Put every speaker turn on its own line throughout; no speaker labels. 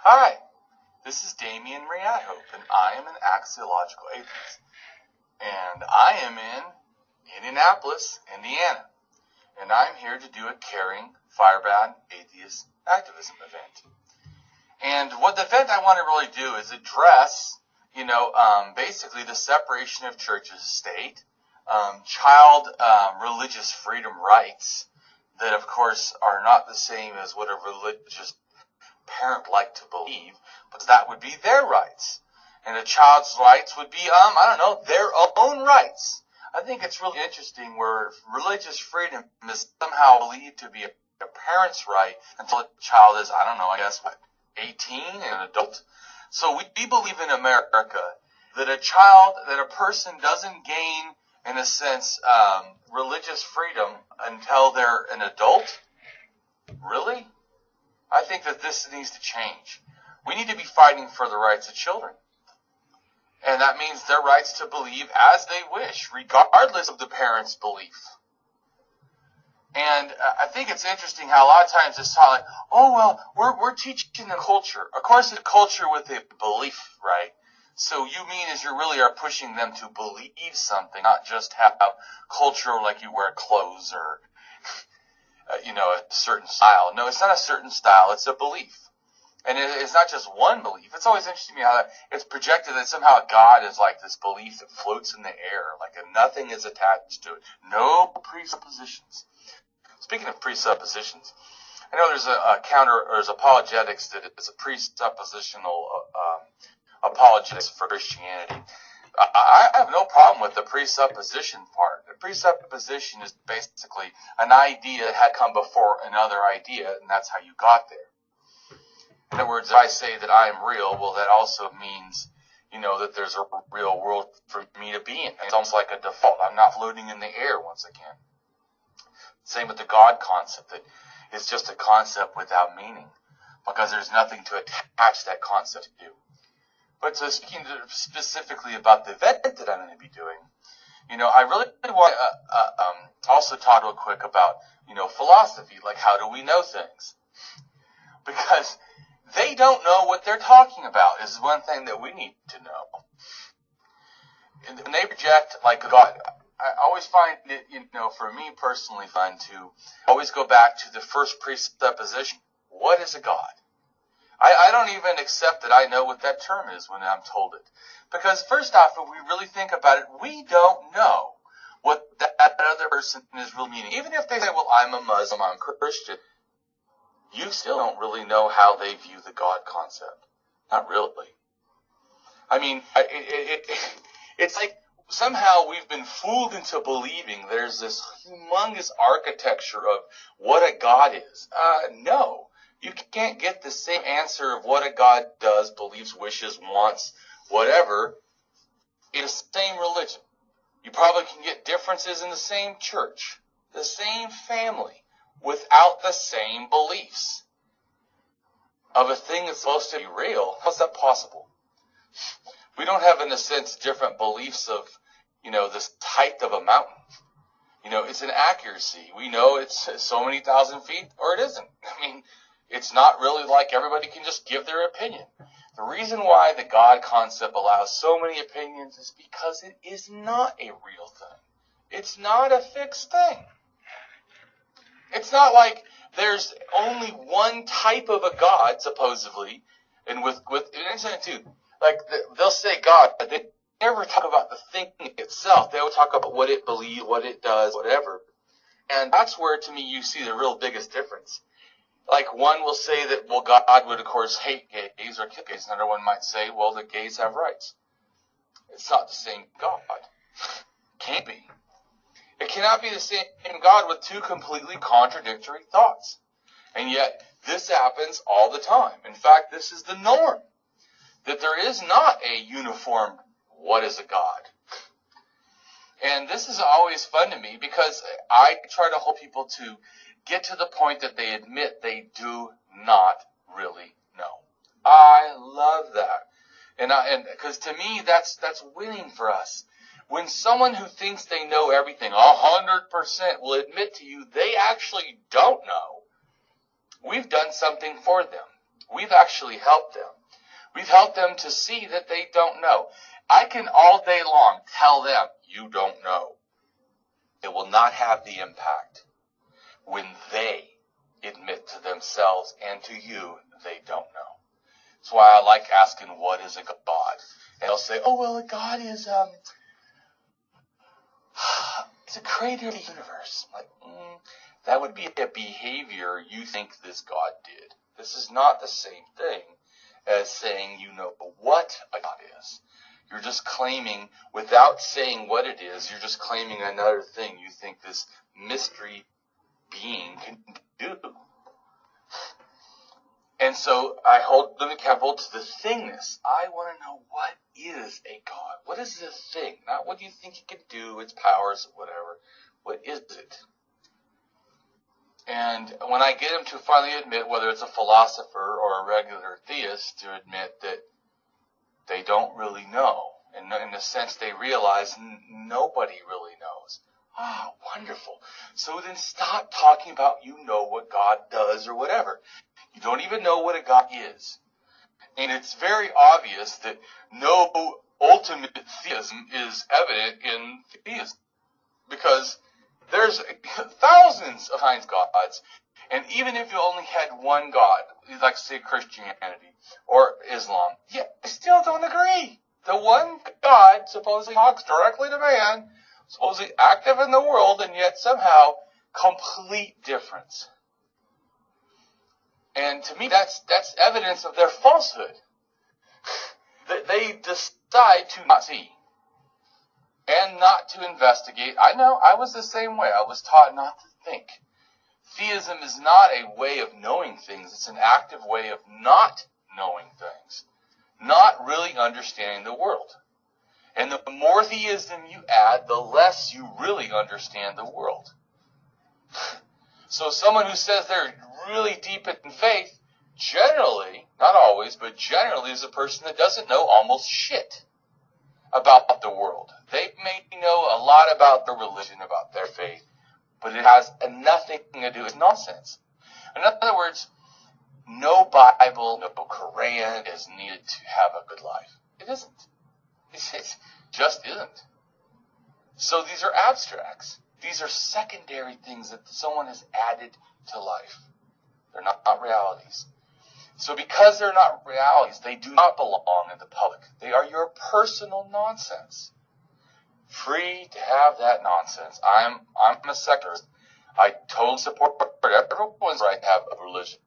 Hi, this is Damien from AtHope, and I am an Axiological Atheist. And I am in Indianapolis, Indiana. And I'm here to do a caring Firebrand atheist activism event. And what the event I want to really do is address, basically the separation of church and state, child religious freedom rights that, of course, are not the same as what a religious parent like to believe, but that would be their rights. And a child's rights would be, their own rights. I think it's really interesting where religious freedom is somehow believed to be a parent's right until a child is, 18 and an adult. So we believe in America that a person doesn't gain, in a sense, religious freedom until they're an adult. Really? I think that this needs to change. We need to be fighting for the rights of children. And that means their rights to believe as they wish, regardless of the parent's belief. And I think it's interesting how a lot of times it's taught like, we're teaching them culture. Of course, it's culture with a belief, right? So you mean is you really are pushing them to believe something, not just have culture like you wear clothes or a certain style. No, it's not a certain style. It's a belief. And it's not just one belief. It's always interesting to me how it's projected that somehow God is like this belief that floats in the air, like nothing is attached to it. No presuppositions. Speaking of presuppositions, I know there's apologetics that is a presuppositional apologetics for Christianity. I have no problem with the presupposition part. The presupposition is basically an idea that had come before another idea, and that's how you got there. In other words, if I say that I am real, well, that also means, that there's a real world for me to be in. It's almost like a default. I'm not floating in the air once again. Same with the God concept. That it's just a concept without meaning because there's nothing to attach that concept to. But speaking specifically about the event that I'm going to be doing, I really want to also talk real quick about, philosophy, like how do we know things? Because they don't know what they're talking about is one thing that we need to know. And they project like God. I always find it, for me personally fun to always go back to the first presupposition. What is a God? I don't even accept that I know what that term is when I'm told it. Because first off, if we really think about it, we don't know what that other person is really meaning. Even if they say, well, I'm a Muslim, I'm Christian, you still don't really know how they view the God concept. Not really. I mean, it's like somehow we've been fooled into believing there's this humongous architecture of what a God is. No. You can't get the same answer of what a God does, believes, wishes, wants, whatever, in the same religion. You probably can get differences in the same church, the same family, without the same beliefs of a thing that's supposed to be real. How's that possible? We don't have, in a sense, different beliefs of, this height of a mountain. It's an accuracy. We know it's so many thousand feet, or it isn't. I mean, it's not really like everybody can just give their opinion. The reason why the God concept allows so many opinions is because it is not a real thing. It's not a fixed thing. It's not like there's only one type of a God, supposedly, and with too, like they'll say God, but they never talk about the thing itself. They will talk about what it believes, what it does, whatever. And that's where, to me, you see the real biggest difference. Like one will say that, well, God would, of course, hate gays or kill gays. Another one might say, well, the gays have rights. It's not the same God. Can't be. It cannot be the same God with two completely contradictory thoughts. And yet, this happens all the time. In fact, this is the norm. That there is not a uniform, what is a God? And this is always fun to me because I try to hold people to get to the point that they admit they do not really know. I love that. And because to me, that's winning for us. When someone who thinks they know everything 100% will admit to you they actually don't know, we've done something for them. We've actually helped them. We've helped them to see that they don't know. I can all day long tell them, you don't know. It will not have the impact when they admit to themselves and to you they don't know. That's why I like asking, what is a God? And they'll say, oh, well, a God is, it's a creator of the universe. Like, that would be a behavior you think this God did. This is not the same thing as saying you know what a God is. You're just claiming, without saying what it is, you're just claiming another thing you think this mystery being can do. And so I hold them accountable to the thingness. I want to know, what is a God? What is the thing? Not what you think it can do, its powers, whatever. What is it? And when I get them to finally admit, whether it's a philosopher or a regular theist, to admit that they don't really know. And in a sense, they realize nobody really knows. Ah, wonderful. So then stop talking about you know what God does or whatever. You don't even know what a God is. And it's very obvious that no ultimate theism is evident in theism. Because there's thousands of kinds of gods. And even if you only had one God, like say Christianity or Islam, yeah, I still don't agree. The one God supposedly talks directly to man, supposedly active in the world, and yet somehow complete difference. And to me, that's evidence of their falsehood. That they decide to not see and not to investigate. I know, I was the same way. I was taught not to think. Theism is not a way of knowing things. It's an active way of not knowing things. Not really understanding the world. And the more theism you add, the less you really understand the world. So someone who says they're really deep in faith, generally, not always, but generally is a person that doesn't know almost shit about the world. They may know a lot about their religion, about their faith, but it has nothing to do with nonsense. In other words, no Bible, no Quran is needed to have a good life. It isn't. It just isn't. So these are abstracts. These are secondary things that someone has added to life. They're not realities. So because they're not realities, they do not belong in the public. They are your personal nonsense. Free to have that nonsense. I'm a secularist. I totally support everyone's right to have a religion.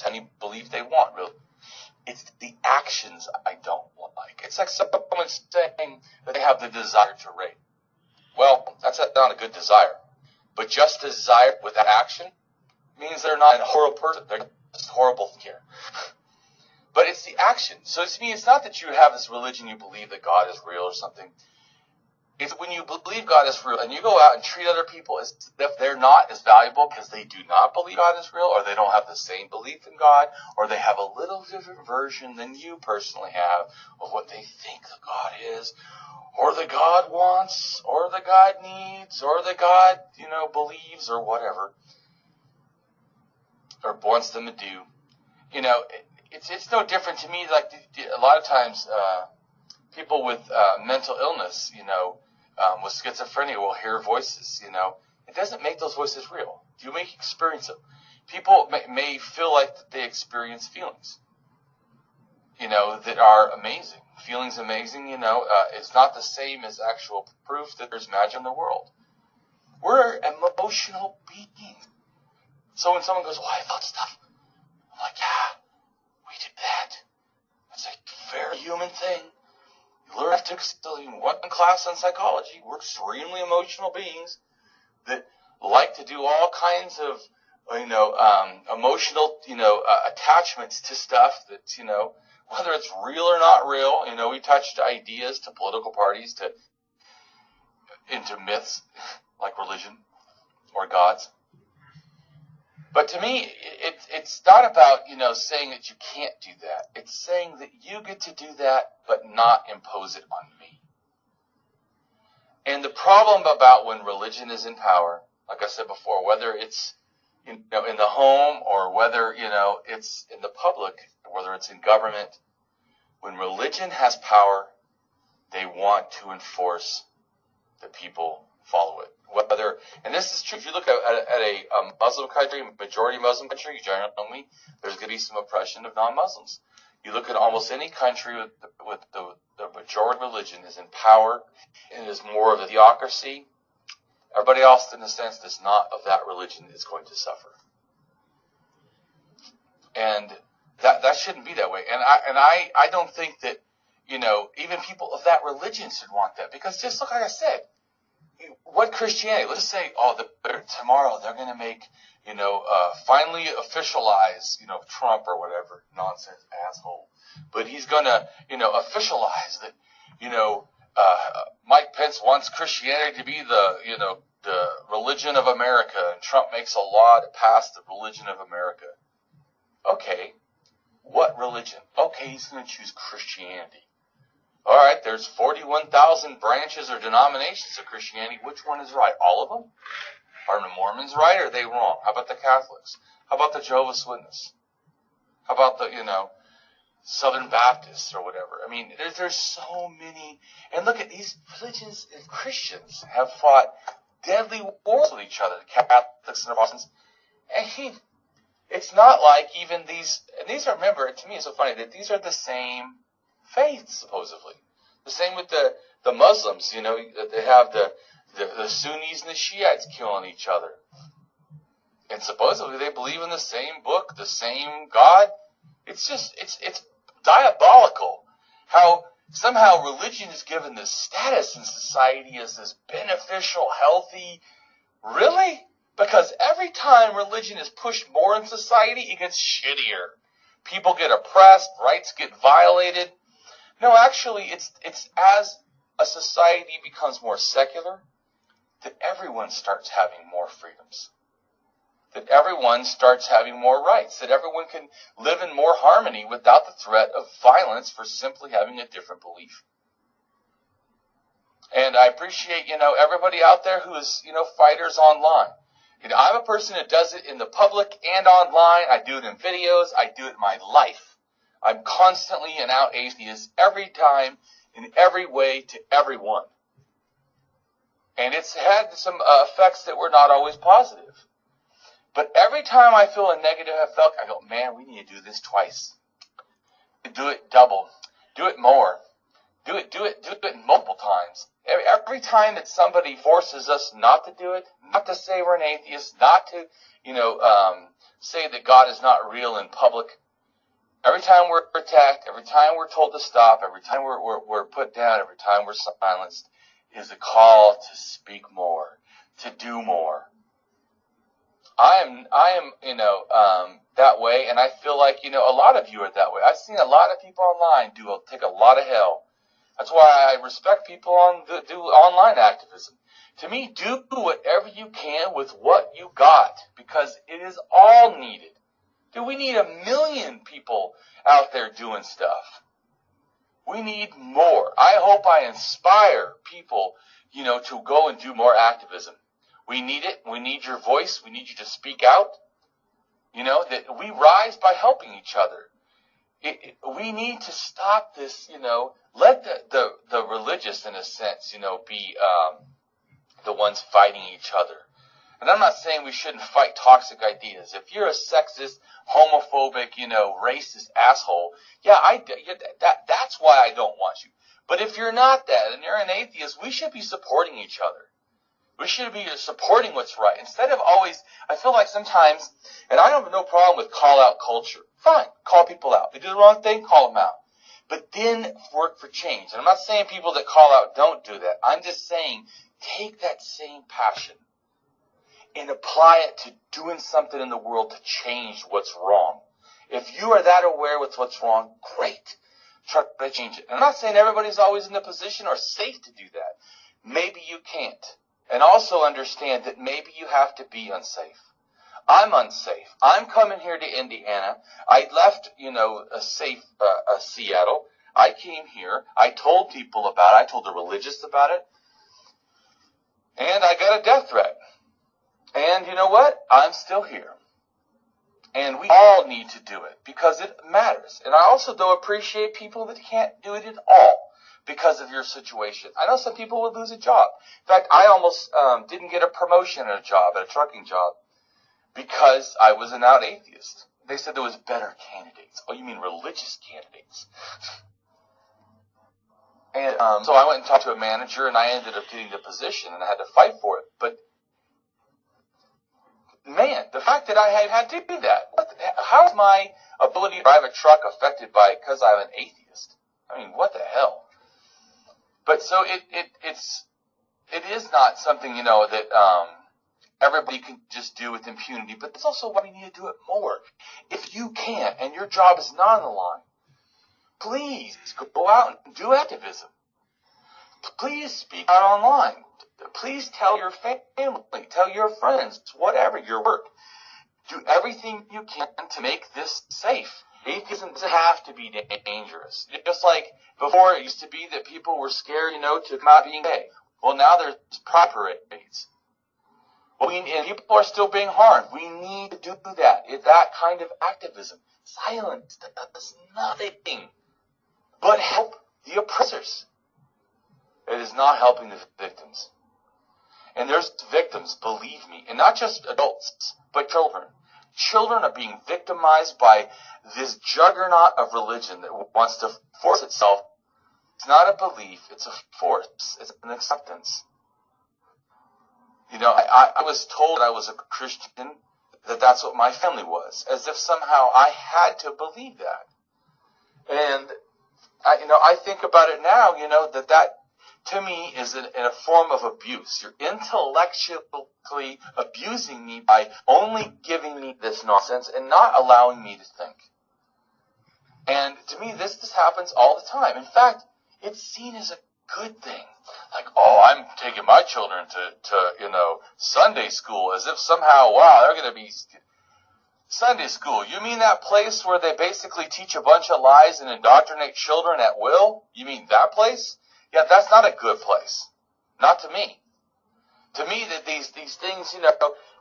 Any belief they want, really. It's the actions I don't like. It's like someone saying that they have the desire to rape. Well, that's not a good desire. But just desire without action means they're not a horrible person. They're just horrible here. But it's the action. So to me, it's not that you have this religion, you believe that God is real or something. It's when you believe God is real and you go out and treat other people as if they're not as valuable because they do not believe God is real, or they don't have the same belief in God, or they have a little different version than you personally have of what they think the God is, or the God wants, or the God needs, or the God, believes, or whatever, or wants them to do. It's no different to me. Like a lot of times, people with mental illness, with schizophrenia will hear voices, It doesn't make those voices real. You may experience them. People may feel like they experience feelings, that are amazing. Feelings amazing, it's not the same as actual proof that there's magic in the world. We're emotional beings. So when someone goes, well, I felt stuff, I'm like, yeah, we did that. That's a very human thing. I took one class on psychology. We're extremely emotional beings that like to do all kinds of, emotional, attachments to stuff that, whether it's real or not real. We touched ideas to political parties, into myths like religion or gods. But to me, it's not about, saying that you can't do that. It's saying that you get to do that, but not impose it on me. And the problem about when religion is in power, like I said before, whether it's, in the home or whether, it's in the public, whether it's in government, when religion has power, they want to enforce the people follow it. Whether, and this is true, if you look at a Muslim country, majority Muslim country, generally, there's going to be some oppression of non-Muslims. You look at almost any country with the majority religion is in power and is more of a theocracy. Everybody else, in a sense, that's not of that religion is going to suffer. And that shouldn't be that way. And I don't think that, even people of that religion should want that. Because just look, like I said, what Christianity, let's say, tomorrow they're going to make, finally officialize, Trump or whatever nonsense asshole. But he's going to, officialize that, Mike Pence wants Christianity to be the religion of America, and Trump makes a law to pass the religion of America. Okay, what religion? Okay, he's going to choose Christianity. All right, there's 41,000 branches or denominations of Christianity. Which one is right? All of them? Are the Mormons right or are they wrong? How about the Catholics? How about the Jehovah's Witnesses? How about the, Southern Baptists or whatever? I mean, there's so many. And look at these religions and Christians have fought deadly wars with each other, the Catholics and the Protestants. And it's not like even these, and these are, remember, to me it's so funny that these are the same faith, supposedly. The same with the Muslims, they have the Sunnis and the Shiites killing each other. And supposedly they believe in the same book, the same God. It's just, it's diabolical how somehow religion is given this status in society as this beneficial, healthy. Really? Because every time religion is pushed more in society, it gets shittier. People get oppressed, rights get violated. No, actually, it's as a society becomes more secular, that everyone starts having more freedoms. That everyone starts having more rights. That everyone can live in more harmony without the threat of violence for simply having a different belief. And I appreciate, everybody out there who is, fighters online. I'm a person that does it in the public and online. I do it in videos. I do it in my life. I'm constantly an out atheist every time, in every way, to everyone. And it's had some effects that were not always positive. But every time I feel a negative effect, I go, man, we need to do this twice. Do it double. Do it more. Do it multiple times. Every time that somebody forces us not to do it, not to say we're an atheist, not to, say that God is not real in public, every time we're attacked, every time we're told to stop, every time we're put down, every time we're silenced, is a call to speak more, to do more. I am, that way, and I feel like, a lot of you are that way. I've seen a lot of people online take a lot of hell. That's why I respect people do online activism. To me, do whatever you can with what you got, because it is all needed. Dude, we need 1 million people out there doing stuff. We need more. I hope I inspire people, to go and do more activism. We need it. We need your voice. We need you to speak out. That we rise by helping each other. We need to stop this, let the religious, in a sense, be the ones fighting each other. And I'm not saying we shouldn't fight toxic ideas. If you're a sexist, homophobic, racist asshole, that's why I don't want you. But if you're not that and you're an atheist, we should be supporting each other. We should be supporting what's right. Instead of always, I feel like sometimes, and I have no problem with call-out culture. Fine, call people out. They do the wrong thing, call them out. But then work for change. And I'm not saying people that call out don't do that. I'm just saying take that same passion and apply it to doing something in the world to change what's wrong. If you are that aware with what's wrong, great. Try to change it. And I'm not saying everybody's always in the position or safe to do that. Maybe you can't. And also understand that maybe you have to be unsafe. I'm unsafe. I'm coming here to Indiana. I left, a safe Seattle. I came here. I told people about it. I told the religious about it. And I got a death threat. And you know what? I'm still here. And we all need to do it because it matters. And I also, though, appreciate people that can't do it at all because of your situation. I know some people would lose a job. In fact, I almost didn't get a promotion at a job, at a trucking job, because I was an out atheist. They said there was better candidates. Oh, you mean religious candidates? And so I went and talked to a manager, and I ended up getting the position, and I had to fight for it. But man, the fact that I had to do that, how is my ability to drive a truck affected by it because I'm an atheist? I mean, what the hell? But so it is not something, that everybody can just do with impunity, but that's also why we need to do it more. If you can, and your job is not on the line, please go out and do activism. Please speak out online. Please tell your family, tell your friends, whatever, your work. Do everything you can to make this safe. Atheism doesn't have to be dangerous. Just like before it used to be that people were scared, to come out being gay. Well, now there's pride parades. And people are still being harmed. We need to do that. It's that kind of activism. Silence does nothing but help the oppressors. It is not helping the victims. And there's victims, believe me, and not just adults, but children. Children are being victimized by this juggernaut of religion that wants to force itself. It's not a belief, it's a force, it's an acceptance. I was told I was a Christian, that's what my family was, as if somehow I had to believe that. And, I think about it now, that to me is in a form of abuse. You're intellectually abusing me by only giving me this nonsense and not allowing me to think. And to me, this happens all the time. In fact, it's seen as a good thing. Like, I'm taking my children to Sunday school as if somehow, wow, they're going to be Sunday school. You mean that place where they basically teach a bunch of lies and indoctrinate children at will? You mean that place? Yeah, that's not a good place. Not to me. To me, that these things,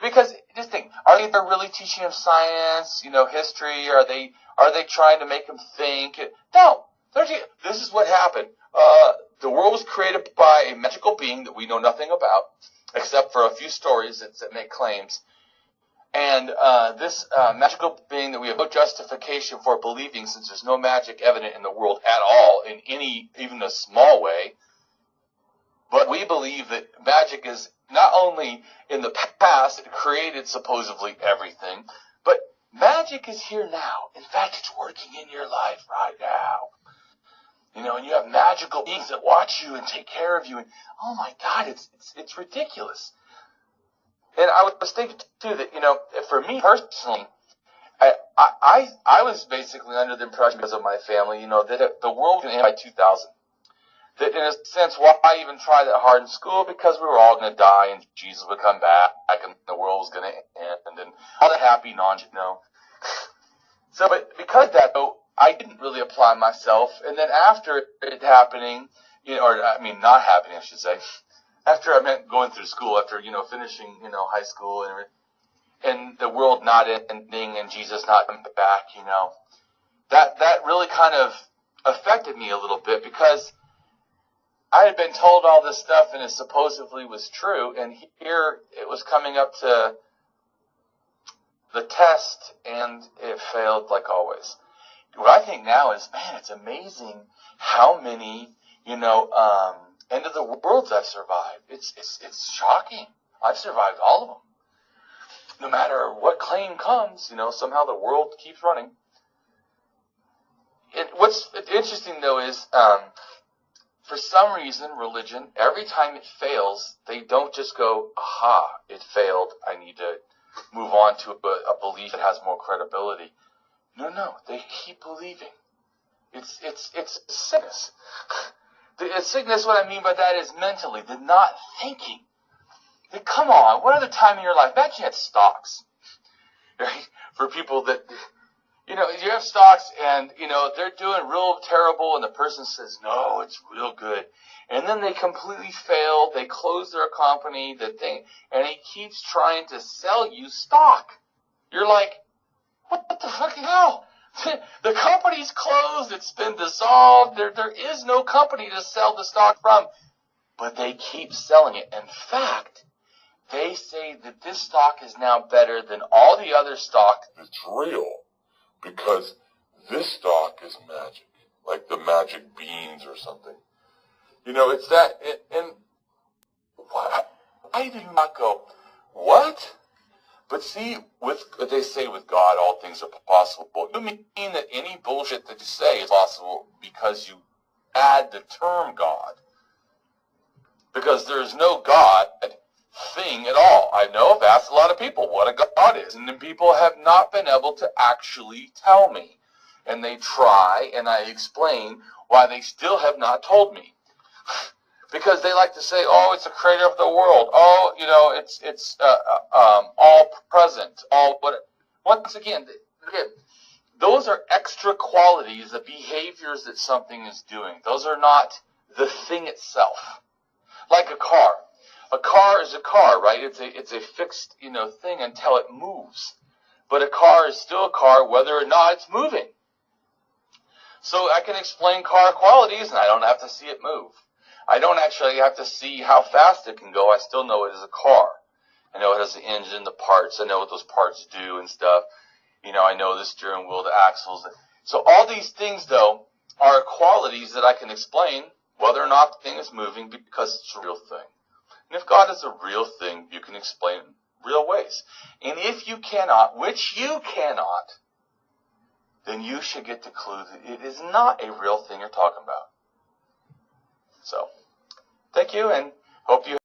because just think, are they really teaching them science, history? Are they trying to make them think? No. This is what happened. The world was created by a magical being that we know nothing about, except for a few stories that make claims. And this magical being that we have no justification for believing, since there's no magic evident in the world at all, in even a small way. But we believe that magic is not only in the past, it created supposedly everything, but magic is here now. In fact, it's working in your life right now. And you have magical beings that watch you and take care of you. And oh my God, it's ridiculous. And I was thinking too that, for me personally, I was basically under the impression because of my family, that the world was going to end by 2000. That in a sense, why even try that hard in school? Because we were all going to die and Jesus would come back and the world was going to end and all the happy nonsense, So, but because of that, though, I didn't really apply myself. And then after it happening, not happening, I should say, after I meant going through school, after, finishing, high school and the world not ending and Jesus not coming back, that really kind of affected me a little bit because I had been told all this stuff and it supposedly was true. And here it was coming up to the test and it failed like always. What I think now is, man, it's amazing how many, end of the worlds I've survived. It's shocking. I've survived all of them. No matter what claim comes, somehow the world keeps running. What's interesting though is, for some reason, religion, every time it fails, they don't just go, aha, it failed, I need to move on to a belief that has more credibility. No, they keep believing. It's sickness. The sickness, what I mean by that is mentally, the not thinking. Come on, what other time in your life? Imagine you had stocks, right? For people that, You have stocks and, they're doing real terrible and the person says, no, it's real good. And then they completely fail. They close their company, and he keeps trying to sell you stock. You're like, what the fucking hell? The company's closed. It's been dissolved. There is no company to sell the stock from. But they keep selling it. In fact, they say that this stock is now better than all the other stock.
It's real. Because this stock is magic. Like the magic beans or something. It's that, and why do you not go, what? But see, with what they say with God, all things are possible. You mean that any bullshit that you say is possible because you add the term God. Because there's no God thing at all. I know I've asked a lot of people what a God is, and then people have not been able to actually tell me. And they try, and I explain why they still have not told me. Because they like to say, oh, it's the creator of the world. Oh, it's all present. All what? Once again, those are extra qualities, the behaviors that something is doing. Those are not the thing itself. Like a car. A car is a car, right? It's a fixed, thing until it moves. But a car is still a car whether or not it's moving. So I can explain car qualities and I don't have to see it move. I don't actually have to see how fast it can go. I still know it is a car. I know it has the engine, the parts. I know what those parts do and stuff. I know the steering wheel, the axles. So all these things, though, are qualities that I can explain whether or not the thing is moving because it's a real thing. And if God is a real thing, you can explain it in real ways. And if you cannot, which you cannot, then you should get the clue that it is not a real thing you're talking about. So, thank you, and hope you